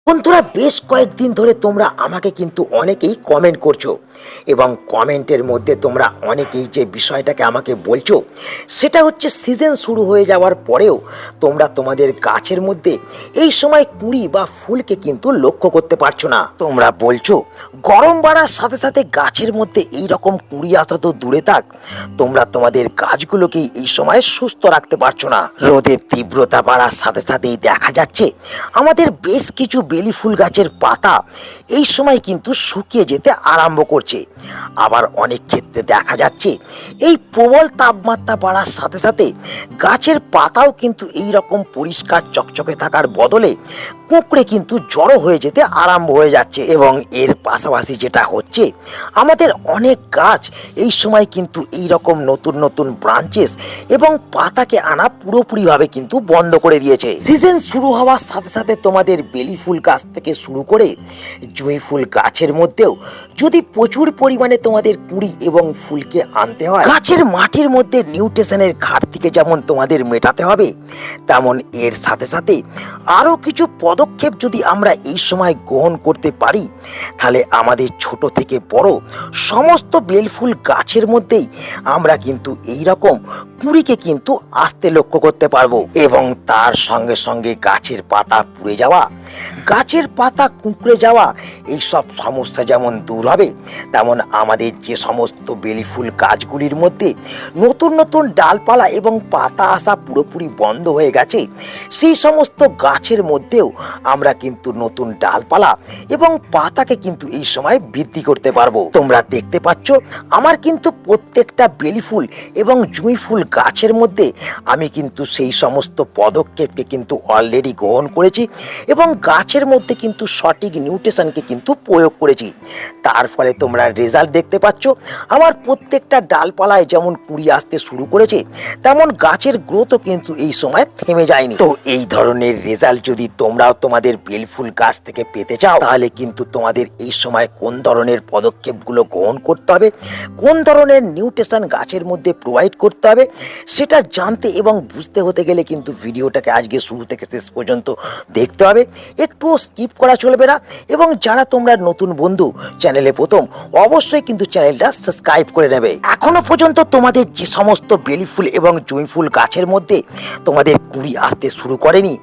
বন্ধুরা, বেশ কয়েকদিন ধরে তোমরা আমাকে কিন্তু অনেকেই কমেন্ট করছো এবং কমেন্টের মধ্যে তোমরা অনেকেই যে বিষয়টাকে আমাকে বলছো সেটা হচ্ছে সিজন শুরু হয়ে যাওয়ার পরেও তোমরা তোমাদের গাছের মধ্যে এই সময় কুঁড়ি বা ফুলকে কিন্তু লক্ষ্য করতে পারছো না। তোমরা বলছো গরম বাড়ার সাথে সাথে গাছের মধ্যে এই রকম কুঁড়ি আসা তো দূরে থাক, তোমরা তোমাদের গাছগুলোকেই এই সময় সুস্থ রাখতে পারছো না। রোদের তীব্রতা বাড়ার সাথে সাথেই দেখা যাচ্ছে আমাদের বেশ কিছু বেলি ফুল গাছের পাতা এই সময় কিন্তু শুকিয়ে যেতে আরম্ভ করছে। আবার অনেক ক্ষেত্রে দেখা যাচ্ছে এই প্রবল তাপমাত্রা বাড়ার সাথে সাথে গাছের পাতাও কিন্তু এই রকম পরিষ্কার চকচকে থাকার বদলে কুঁকড়ে কিন্তু জড়ো হয়ে যেতে আরম্ভ হয়ে যাচ্ছে। এবং এর পাশাপাশি যেটা হচ্ছে আমাদের অনেক গাছ এই সময় কিন্তু এই রকম নতুন নতুন ব্রাঞ্চেস এবং পাতাকে আনা পুরোপুরিভাবে কিন্তু বন্ধ করে দিয়েছে। সিজন শুরু হওয়ার সাথে সাথে তোমাদের বেলি ফুল গাছ থেকে শুরু করে জুঁই ফুল গাছের মধ্যেও যদি প্রচুর পরিমাণে তোমাদের কুঁড়ি এবং ফুলকে আনতে হয়, গাছের মাটির মধ্যে নিউট্রিশনের ঘাটতিকে যেমন তোমাদের মেটাতে হবে, তেমন এর সাথে সাথে আরও কিছু পদক্ষেপ যদি আমরা এই সময় গ্রহণ করতে পারি, তাহলে আমাদের ছোট থেকে বড় সমস্ত বেলফুল গাছের মধ্যেই আমরা কিন্তু এই রকম কুঁড়িকে কিন্তু আসতে লক্ষ্য করতে পারবো। এবং তার সঙ্গে সঙ্গে গাছের পাতা পুড়ে যাওয়া, গাছের পাতা কুঁকড়ে যাওয়া, এই সব সমস্যা যেমন দূর হবে, তেমন আমাদের যে সমস্ত বেলি ফুল গাছগুলির মধ্যে নতুন নতুন ডালপালা এবং পাতা আসা পুরোপুরি বন্ধ হয়ে গেছে, সেই সমস্ত গাছের মধ্যেও আমরা কিন্তু নতুন ডালপালা এবং পাতাকে কিন্তু এই সময় বৃদ্ধি করতে পারবো। তোমরা দেখতে পাচ্ছ আমার কিন্তু প্রত্যেকটা বেলি ফুল এবং জুঁই ফুল গাছের মধ্যে আমি কিন্তু সেই সমস্ত পদক্ষেপকে কিন্তু অলরেডি গ্রহণ করেছি এবং গাছের মধ্যে কিন্তু সঠিক নিউট্রিশনকে কিন্তু প্রয়োগ করেছি। তার ফলে তোমরা রেজাল্ট দেখতে পাচ্ছ। আমার প্রত্যেকটা ডালপালায় যেমন কুঁড়ি আসতে শুরু করেছে, তেমন গাছের গ্রোথও কিন্তু এই সময় থেমে যায়নি। তো এই ধরনের রেজাল্ট যদি তোমরাও তোমাদের বেলফুল গাছ থেকে পেতে চাও, তাহলে কিন্তু তোমাদের এই সময় কোন ধরনের পদক্ষেপগুলো গ্রহণ করতে হবে, কোন ধরনের নিউট্রিশন গাছের মধ্যে প্রোভাইড করতে হবে, সেটা জানতে এবং বুঝতে হতে গেলে কিন্তু ভিডিওটাকে আজকে শুরু থেকে শেষ পর্যন্ত দেখতে হবে, একটুও স্কিপ করা চলবে না। এবং যারা তোমরা নতুন বন্ধু, চ্যানেলে প্রথম, অবশ্যই কিন্তু চ্যানেলটা সাবস্ক্রাইব করে নেবে। এখনো পর্যন্ত তোমাদের যে সমস্ত বেলি ফুল এবং জুঁই ফুল গাছের মধ্যে তোমাদের কুঁড়ি আসতে শুরু করেনি,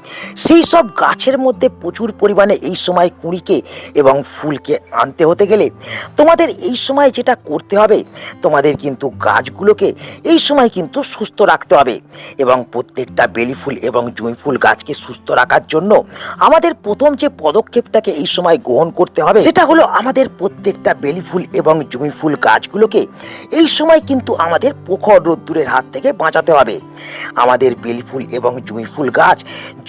সেই সব গাছের মধ্যে প্রচুর পরিমাণে এই সময় কুঁড়িকে এবং ফুলকে আনতে হতে গেলে তোমাদের এই সময় যেটা করতে হবে, তোমাদের কিন্তু গাছগুলোকে এই সময় কিন্তু সুস্থ রাখতে হবে। এবং প্রত্যেকটা বেলি ফুল এবং জুঁই ফুল গাছকে সুস্থ রাখার জন্য আমাদের প্রথম যে পদক্ষেপটাকে এই সময় গ্রহণ করতে হবে, সেটা হলো আমাদের প্রত্যেকটা বেলি ফুল এবং জুঁই ফুল গাছগুলোকে এই সময় কিন্তু আমাদের প্রখর রোদ্দুরের হাত থেকে বাঁচাতে হবে। আমাদের বেলি ফুল এবং জুঁই ফুল গাছ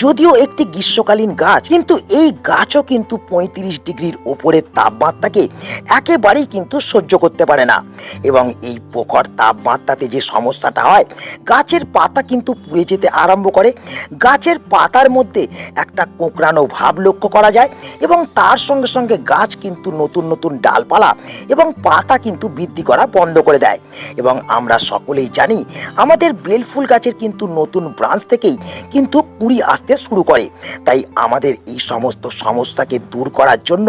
যদিও একটি গ্রীষ্মকালীন গাছ, কিন্তু এই গাছও কিন্তু 35 ডিগ্রির ওপরের তাপমাত্রাকে একেবারেই কিন্তু সহ্য করতে পারে না। এবং এই প্রখর তাপমাত্রাতে যে সমস্যাটা হয়, গাছের পাতা কিন্তু পুড়ে যেতে আরম্ভ করে, গাছের পাতার মধ্যে একটা কোঁকড়ানো ভাব লক্ষ্য করা যায় এবং তার সঙ্গে সঙ্গে গাছ কিন্তু নতুন নতুন ডালপালা এবং পাতা কিন্তু বৃদ্ধি করা বন্ধ করে দেয়। এবং আমরা সকলেই জানি আমাদের বেলফুল গাছের কিন্তু নতুন ব্রাঞ্চ থেকেই কিন্তু কুঁড়ি আসতে শুরু করে। তাই আমাদের এই সমস্ত সমস্যাকে দূর করার জন্য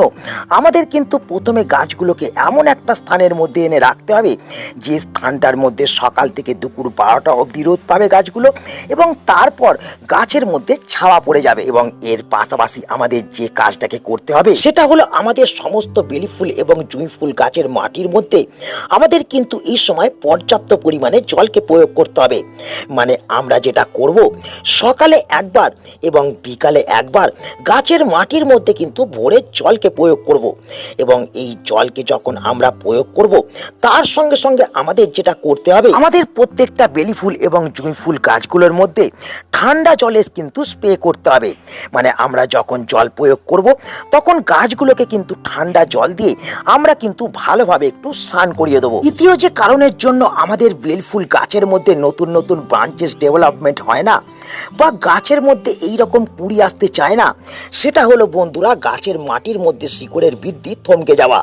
আমাদের কিন্তু প্রথমে গাছগুলোকে এমন একটা স্থানের মধ্যে এনে রাখতে হবে যে স্থানটার মধ্যে সকাল থেকে দুপুর 12টা অবধি রোদ পাবে গাছগুলো, এবং তারপর গাছের মধ্যে ছাওয়া পড়ে যাবে। এবং এর পাশাপাশি আমাদের যে কাজটাকে করতে হবে সেটা হলো আমাদের সমস্ত বেলি ফুল এবং জুঁই ফুল গাছের মাটির মধ্যে আমাদের কিন্তু এই সময় পর্যাপ্ত পরিমাণে জলকে প্রয়োগ করতে হবে। মানে আমরা যেটা করব, সকালে একবার এবং বিকালে একবার গাছের মাটির মধ্যে কিন্তু ভোরে জলকে প্রয়োগ করব। এবং এই জলকে যখন আমরা প্রয়োগ করব, তার সঙ্গে সঙ্গে আমাদের যেটা করতে হবে, আমাদের প্রত্যেকটা বেলি ফুল এবং জুঁই ফুল গাছগুলোর মধ্যে ঠান্ডা জলে কিন্তু স্প্রে করতে হবে। মানে আমরা যখন জল প্রয়োগ করব, তখন গাছগুলোকে কিন্তু ঠান্ডা জল দিয়ে আমরা কিন্তু ভালোভাবে একটু স্নান করিয়ে দেবো। দ্বিতীয় যে কারণের জন্য আমাদের বেলফুল গাছের মধ্যে নতুন নতুন ব্রাঞ্চেস ডেভেলপমেন্ট হয় না বা গাছের মধ্যে এই রকম কুঁড়ি আসতে চায় না, সেটা হলো বন্ধুরা গাছের মাটির মধ্যে শিকড়ের বৃদ্ধি থমকে যাওয়া।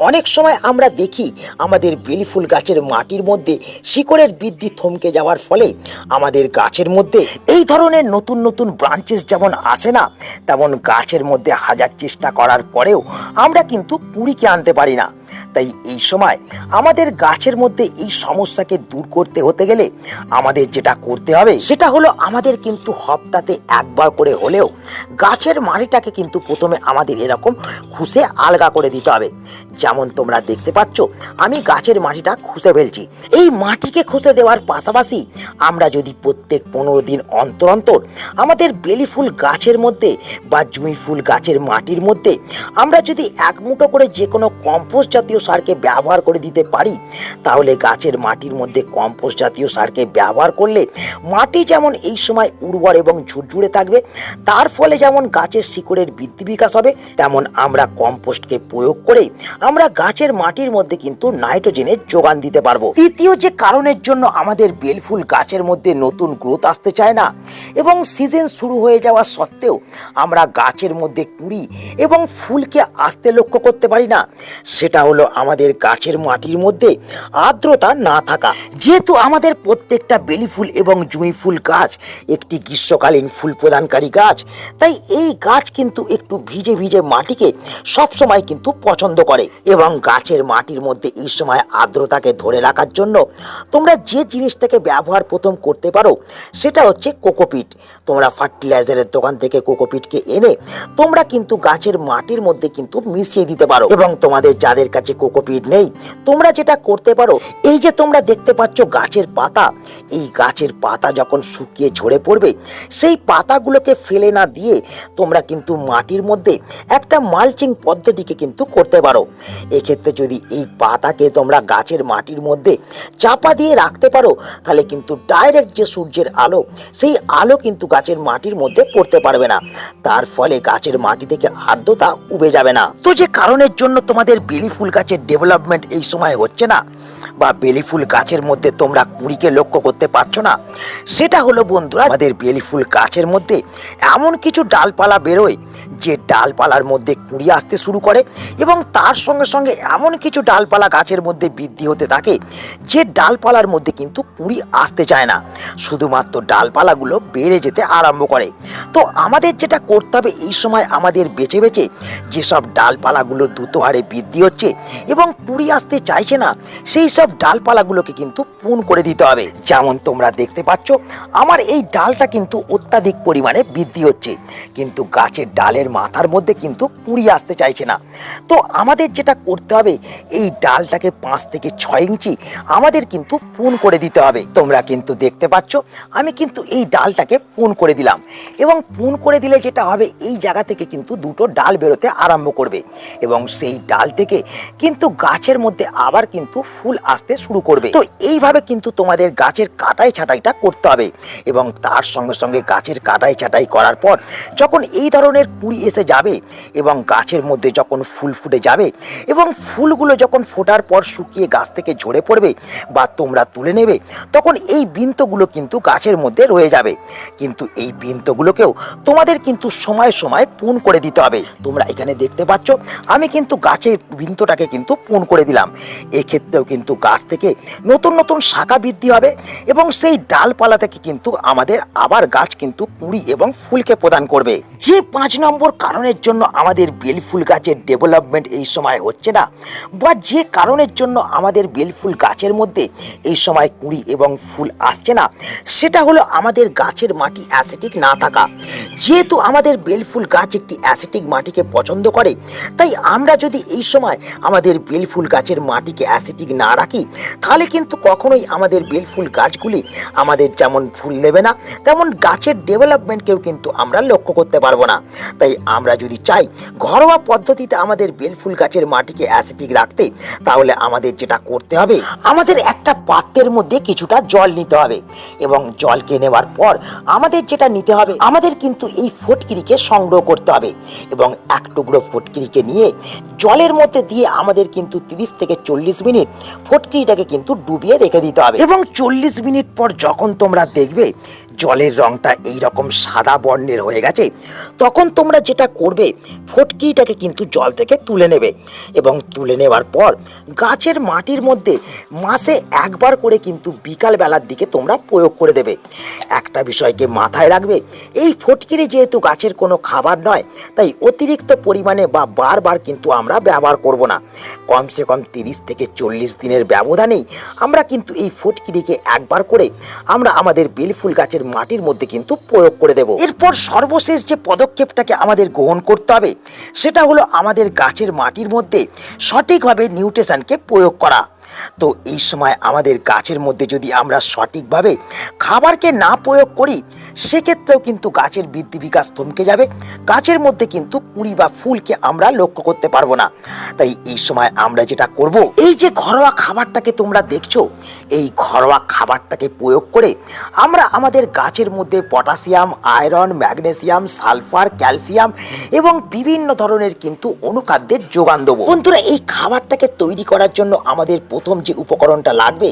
অনেক সময় আমরা দেখি আমাদের বেলফুল গাছের মাটির মধ্যে শিকড়ের বৃদ্ধি থমকে যাওয়ার ফলে আমাদের গাছের মধ্যে এই ধরনের নতুন নতুন ব্রাঞ্চেস যেমন আসে না, তেমন গাছের মধ্যে হাজার চেষ্টা করার পরেও আমরা কিন্তু কুঁড়িকে আনতে পারি না। তাই এই সময় আমাদের গাছের মধ্যে এই সমস্যাকে দূর করতে হতে গেলে আমাদের যেটা করতে হবে সেটা হলো আমাদের কিন্তু সপ্তাহে একবার করে হলেও গাছের মাটিটাকে কিন্তু প্রথমে আমাদের এরকম খুশে আলগা করে দিতে হবে। যেমন তোমরা দেখতে পাচ্ছ আমি গাছের মাটিটা খুশে ফেলছি। এই মাটিকে খুশে দেওয়ার পাশাপাশি আমরা যদি প্রত্যেক 15 দিন অন্তর অন্তর আমাদের বেলি ফুল গাছের মধ্যে বা জুঁই ফুল গাছের মাটির মধ্যে আমরা যদি এক মুঠো করে যে কোনো কম্পোস্ট জাতীয় সারকে ব্যবহার করে দিতে পারি, তাহলে গাছের মাটির মধ্যে কম্পোস্ট জাতীয় সারকে ব্যবহার করলে মাটি যেমন এই সময় উর্বর এবং ঝুরঝুরে থাকবে, তার ফলে যেমন গাছের শিকড়ের বৃদ্ধি বিকাশ হবে, তেমন আমরা কম্পোস্টকে প্রয়োগ করে আমরা গাছের মাটির মধ্যে কিন্তু নাইট্রোজেনের যোগান দিতে পারবো। তৃতীয় যে কারণের জন্য আমাদের বেলফুল গাছের মধ্যে নতুন গ্রোথ আসতে চায় না এবং সিজন শুরু হয়ে যাওয়া সত্ত্বেও আমরা গাছের মধ্যে কুঁড়ি এবং ফুলকে আসতে লক্ষ্য করতে পারি না, সেটা হলো আমাদের গাছের মাটির মধ্যে আর্দ্রতা না থাকা। যেহেতু আমাদের প্রত্যেকটা বেলি ফুল এবং জুঁই ফুল গাছ একটি গ্রীষ্মকালীন ফুল প্রদানকারী গাছ, তাই এই গাছ কিন্তু একটু ভিজে ভিজে মাটিকে সবসময় কিন্তু পছন্দ করে এবং গাছের মাটির মধ্যে এই সময় আর্দ্রতাকে ধরে রাখার জন্য তোমরা যে জিনিসটাকে ব্যবহার প্রথম করতে পারো সেটা হচ্ছে কোকোপিট। তোমরা ফার্টিলাইজারের দোকান থেকে কোকোপিটকে এনে তোমরা কিন্তু গাছের মাটির মধ্যে কিন্তু মিশিয়ে দিতে পারো। এবং তোমাদের যাদের কাছে কোকোপিট নেই, তোমরা যেটা করতে পারো, এই যে তোমরা দেখতে পাচ্ছ গাছের পাতা, এই গাছের পাতা যখন শুকিয়ে ঝরে পড়বে সেই পাতাগুলোকে ফেলে না দিয়ে তোমরা কিন্তু মাটির মধ্যে একটা মালচিং পদ্ধতিকে কিন্তু করতে পারো। এক্ষেত্রে যদি এই পাতাকে তোমরা গাছের মাটির মধ্যে চাপা দিয়ে রাখতে পারো, তাহলে কিন্তু ডাইরেক্ট যে সূর্যের আলো, সেই আলো কিন্তু গাছের মাটির মধ্যে পড়তে পারবে না, তার ফলে গাছের মাটি থেকে আর্দ্রতা উবে যাবে না। তো যে কারণের জন্য তোমাদের বেলি ফুল গাছের ডেভেলপমেন্ট এই সময় হচ্ছে না বা বেলি ফুল গাছের মধ্যে তোমরা কুঁড়িকে লক্ষ্য করতে পারছো না, সেটা হলো বন্ধুরা আমাদের বেলি ফুল গাছের মধ্যে এমন কিছু ডালপালা বেরোয় যে ডালপালার মধ্যে কুঁড়ি আসতে শুরু করে এবং তার সঙ্গে সঙ্গে এমন কিছু ডালপালা গাছের মধ্যে বৃদ্ধি হতে থাকে যে ডালপালার মধ্যে কিন্তু কুঁড়ি আসতে চায় না, শুধুমাত্র ডালপালাগুলো বেড়ে যেতে আরম্ভ করে। তো আমাদের যেটা করতে হবে এই সময় আমাদের বেছে বেছে যেসব ডালপালাগুলো দ্রুত হারে বৃদ্ধি হচ্ছে এবং কুঁড়ি আসতে চাইছে না, সেই সব ডালপালাগুলোকে কিন্তু পুন করে দিতে হবে। যেমন তোমরা দেখতে পাচ্ছ আমার এই ডালটা কিন্তু অত্যাধিক পরিমাণে বৃদ্ধি হচ্ছে, কিন্তু গাছের ডালের মাথার মধ্যে কিন্তু কুঁড়ি আসতে চাইছে না। তো আমাদের যেটা করতে হবে এই ডালটাকে 5 থেকে 6 ইঞ্চি আমাদের কিন্তু পুন করে দিতে হবে। তোমরা কিন্তু দেখতে পাচ্ছ আমি কিন্তু এই ডালটাকে পুন করে দিলাম এবং পুন করে দিলে যেটা হবে এই জায়গা থেকে কিন্তু দুটো ডাল বেরোতে আরম্ভ করবে এবং সেই ডাল থেকে কিন্তু গাছের মধ্যে আবার কিন্তু ফুল আসতে শুরু করবে। তো এইভাবে কিন্তু তোমাদের গাছের কাটাই ছাঁটাইটা করতে হবে এবং তার সঙ্গে সঙ্গে গাছের কাটাই ছাঁটাই করার পর যখন এই ধরনের কুঁড়ি এসে যাবে এবং গাছের মধ্যে যখন ফুল ফুটে যাবে এবং ফুলগুলো যখন ফোটার পর শুকিয়ে গাছ থেকে ঝরে পড়বে বা তোমরা তুলে নেবে, তখন এই বৃন্তগুলো কিন্তু গাছের মধ্যে রয়ে যাবে। কিন্তু এই বৃন্তগুলোকেও তোমাদের কিন্তু সময় সময় পুন করে দিতে হবে। তোমরা এখানে দেখতে পাচ্ছ আমি কিন্তু গাছের বৃন্তটাকে কিন্তু পুন করে দিলাম। এক্ষেত্রেও কিন্তু গাছ থেকে নতুন নতুন শাখা বৃদ্ধি হবে এবং সেই ডালপালা থেকে কিন্তু আমাদের আবার গাছ কিন্তু কুঁড়ি এবং ফুলকে প্রদান করবে। যে 5 নম্বর কারণের জন্য আমাদের বেলি ফুল গাছের ডেভেলপমেন্ট এই সময় হচ্ছে না বা যে কারণের জন্য আমাদের বেলি ফুল গাছের মধ্যে এই সময় কুঁড়ি এবং ফুল আসছে না, সেটা হলো আমাদের গাছের মাটি অ্যাসিডিক না থাকা। যেহেতু আমাদের বেলি ফুল গাছ একটি অ্যাসিডিক মাটিকে পছন্দ করে, তাই আমরা যদি এই সময় আমাদের বেলি ফুল গাছের মাটিকে অ্যাসিডিক না রাখি রাখি তাহলে কিন্তু কখনোই আমাদের বেলফুল গাছগুলি আমাদের যেমন ফুল দেবে না, তেমন গাছের ডেভেলপমেন্টকেও কিন্তু আমরা লক্ষ্য করতে পারবো না। তাই আমরা যদি চাই ঘরোয়া পদ্ধতিতে আমাদের বেলফুল গাছের মাটিকে অ্যাসিডিক রাখতে, তাহলে আমাদের যেটা করতে হবে, আমাদের একটা পাত্রের মধ্যে কিছুটা জল নিতে হবে এবং জলকে নেওয়ার পর আমাদের যেটা নিতে হবে, আমাদের কিন্তু এই ফটকিরিকে সংগ্রহ করতে হবে এবং এক টুকরো ফটকিরিকে নিয়ে জলের মধ্যে দিয়ে আমাদের কিন্তু 30 থেকে 40 মিনিট ফটকিরিটাকে কিন্তু ডুবিয়ে রেখে দিতে হবে এবং 40 মিনিট পর যখন তোমরা দেখবে জলের রংটা এই রকম সাদা বর্ণের হয়ে গেছে, তখন তোমরা যেটা করবে ফটকিরিটাকে কিন্তু জল থেকে তুলে নেবে এবং তুলে নেওয়ার পর গাছের মাটির মধ্যে মাসে একবার করে কিন্তু বিকাল বেলার দিকে তোমরা প্রয়োগ করে দেবে। একটা বিষয়কে মাথায় রাখবে, এই ফটকিরি যেহেতু গাছের কোনো খাবার নয়, তাই অতিরিক্ত পরিমাণে বা বারবার কিন্তু আমরা ব্যবহার করব না। কমসে কম 30 থেকে 40 দিনের ব্যবধানেই আমরা কিন্তু এই ফটকিরিকে একবার করে আমরা আমাদের বেলফুল গাছের মাটির মধ্যে কিন্তু প্রয়োগ করে দেব। এরপর সর্বশেষ যে পদক্ষেপটাকে আমাদের গ্রহণ করতে হবে, সেটা হলো আমাদের গাছের মাটির মধ্যে সঠিকভাবে নিউট্রিশনকে প্রয়োগ করা। তো এই সময় আমাদের গাছের মধ্যে যদি আমরা সঠিকভাবে খাবারকে না প্রয়োগ করি, সেক্ষেত্রেও কিন্তু গাছের বৃদ্ধি বিকাশ থমকে যাবে, গাছের মধ্যে কিন্তু কুঁড়ি বা ফুলকে আমরা লক্ষ্য করতে পারবো না। তাই এই সময় আমরা যেটা করব, এই যে ঘরোয়া খাবারটাকে তোমরা দেখছো, এই ঘরোয়া খাবারটাকে প্রয়োগ করে আমরা আমাদের গাছের মধ্যে potassium, iron, magnesium, sulphur, calcium এবং বিভিন্ন ধরনের কিন্তু অনুখাদ্যের যোগান দেবো। বন্ধুরা, এই খাবারটাকে তৈরি করার জন্য আমাদের প্রথম যে উপকরণটা লাগবে,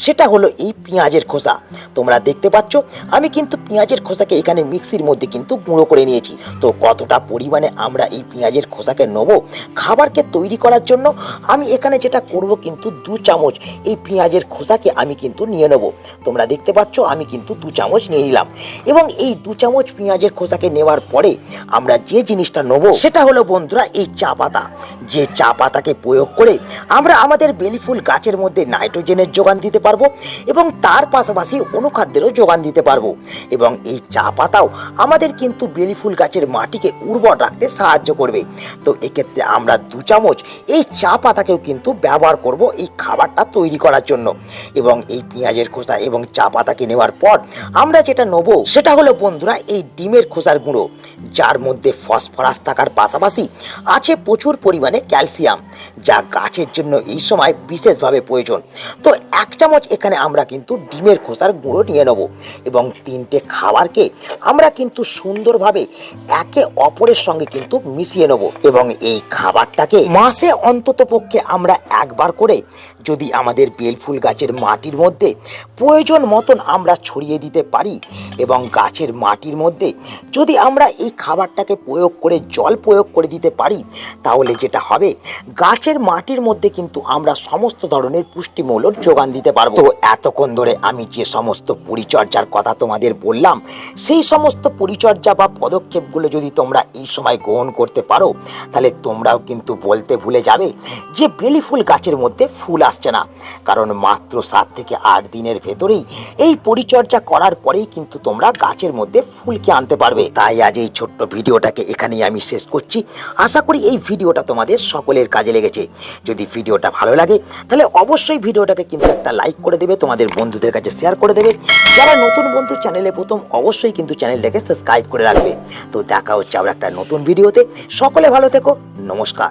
সেটা হলো এই পেঁয়াজের খোসা। তোমরা দেখতে পাচ্ছ আমি কিন্তু পেঁয়াজের খোসাকে এখানে মিক্সির মধ্যে কিন্তু গুঁড়ো করে নিয়েছি। তো কতটা পরিমাণে আমরা এই পেঁয়াজের খোসাকে নেব খাবারকে তৈরি করার জন্য, আমি এখানে যেটা করব কিন্তু 2 চামচ এই পেঁয়াজের খোসাকে আমি কিন্তু নিয়ে নেব। তোমরা দেখতে পাচ্ছ আমি কিন্তু 2 চামচ নিয়ে নিলাম এবং এই 2 চামচ পেঁয়াজের খোসাকে নেওয়ার পরে আমরা যে জিনিসটা নেব, সেটা হলো বন্ধুরা এই চা পাতা। যে চা পাতাকে প্রয়োগ করে আমরা আমাদের বেলিফুল গাছের মধ্যে নাইট্রোজেনের যোগান দিতে পারবো এবং তার পাশাপাশি অনুখাদ্যেরও যোগান দিতে পারবো এবং এই চা পাতাও আমাদের কিন্তু বেলিফুল গাছের মাটিকে উর্বর রাখতে সাহায্য করবে। তো এক্ষেত্রে আমরা 2 চামচ এই চা পাতাকেও কিন্তু ব্যবহার করব এই খাবারটা তৈরি করার জন্য। এবং এই পেঁয়াজের খোসা এবং চা পাতাকে নেওয়ার পর আমরা যেটা নেব, সেটা হলো বন্ধুরা এই ডিমের খোসার গুঁড়ো, যার মধ্যে ফসফরাস থাকার পাশাপাশি আছে প্রচুর পরিমাণে ক্যালসিয়াম, যা গাছের জন্য এই সময় বিশেষভাবে প্রয়োজন। তো 1 চামচ এখানে আমরা কিন্তু ডিমের খোসার গুঁড়ো নিয়ে নেব এবং 3টে খাবারকে আমরা কিন্তু সুন্দরভাবে একে অপরের সঙ্গে কিন্তু মিশিয়ে নেব এবং এই খাবারটাকে মাসে অন্তত পক্ষে আমরা একবার করে যদি আমাদের বেলফুল গাছের মাটির মধ্যে প্রয়োজন মতন আমরা ছড়িয়ে দিতে পারি এবং গাছের মাটির মধ্যে যদি আমরা এই খাবারটাকে প্রয়োগ করে জল প্রয়োগ করে দিতে পারি, তাহলে যেটা হবে গাছের মাটির মধ্যে কিন্তু আমরা সমস্ত ধরনের পুষ্টিমূলক যোগান দিতে পারবো। তো এতক্ষণ ধরে আমি যে সমস্ত পরিচর্যার কথা তোমাদের বললাম, সেই সমস্ত পরিচর্যা বা পদক্ষেপগুলো যদি তোমরা এই সময় গ্রহণ করতে পারো, তাহলে তোমরাও কিন্তু বলতে ভুলে যাবে যে বেলিফুল গাছের মধ্যে ফুল আসছে না, কারণ মাত্র 7 থেকে 8 দিনের ভেতরেই এই পরিচর্যা করার পরেই কিন্তু তোমরা গাছের মধ্যে ফুলকে আনতে পারবে। তাই আজ এই ছোট্ট ভিডিওটাকে এখানেই আমি শেষ করছি। আশা করি এই ভিডিওটা তোমাদের সকলের কাজে লেগেছে। যদি ভিডিওটা ভালো লাগে তাহলে অবশ্যই ভিডিওটাকে কিন্তু একটা লাইক করে দেবে, তোমাদের বন্ধুদের কাছে শেয়ার করে দেবে। যারা নতুন বন্ধু চ্যানেলে প্রথম, অবশ্যই কিন্তু চ্যানেলটাকে সাবস্ক্রাইব করে রাখবে। তো দেখা হচ্ছে আবার একটা নতুন ভিডিওতে। সকলে ভালো থেকো, নমস্কার।